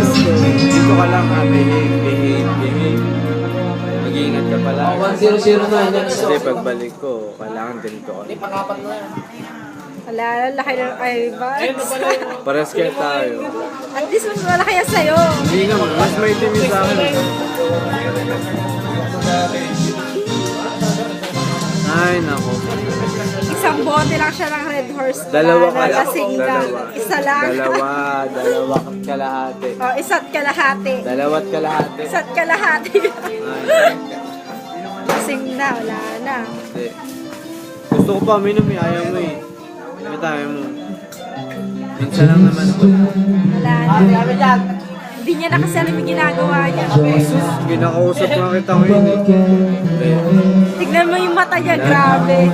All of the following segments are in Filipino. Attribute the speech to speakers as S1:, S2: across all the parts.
S1: advice ko, dito ka lang ha, behave. Mag-iingat ka pala.
S2: 1009 yan.
S1: Kasi pagbalik ko, kailangan ganito ka.
S2: Hindi, pang-apat na yan.
S3: Wala, laki ng Ivan.
S1: Pares kaya tayo.
S3: At least mas malaki yan sa'yo.
S1: Hindi naman, mas may timi sa akin. Ay, nako.
S3: Isang bote lang siya ng Red Horse.
S1: Dalawa
S3: na lasing ka.
S1: Dalawa.
S3: Isa lang.
S1: Dalawa kalahati.
S3: O, isa't kalahati.
S1: Dalawat kalahati.
S3: Isa't kalahati.
S1: Ay,
S3: Lasing na, wala na.
S1: hindi. Gusto ko pa minom eh, ayaw mo eh. May tayo mo. Minsan lang naman ito.
S3: Wala na. Hindi niya na kasi alam yung ginagawa niya.
S1: Jesus, kinakausap nga kita ngayon eh.
S3: Tignan mo yung mata niya, grabe.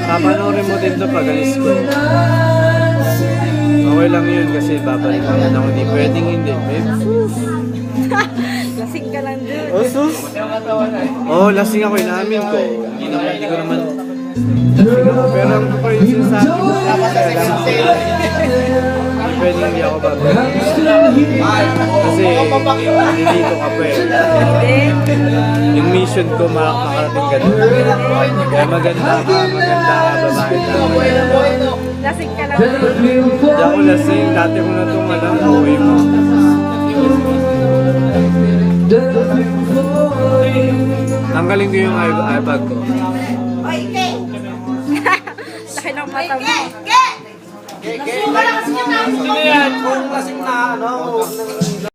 S1: Papanoorin mo din ito pag alis ko. Okay lang yun kasi babalik naman ako. Hindi pwedeng hindi.
S3: Lasing ka lang dun.
S1: Oh, sus? Oh, lasing ako. Inamin ko. Hindi ko naman. Pero ang pa yung sinasabi ko. Hindi pwedeng hindi ako babalik. Kasi nililito ka pa eh. Yung mission ko makarating ka doon. Kaya maganda ka, babae ka.
S3: Lasing ka lang dun.
S1: Hindi ako lasing. Dati ko na itong alam. Okay mo. Tanggalin ko yung iPad ko.
S3: Laki ng mata mo.
S2: Sino yan? Kung lasing na ano,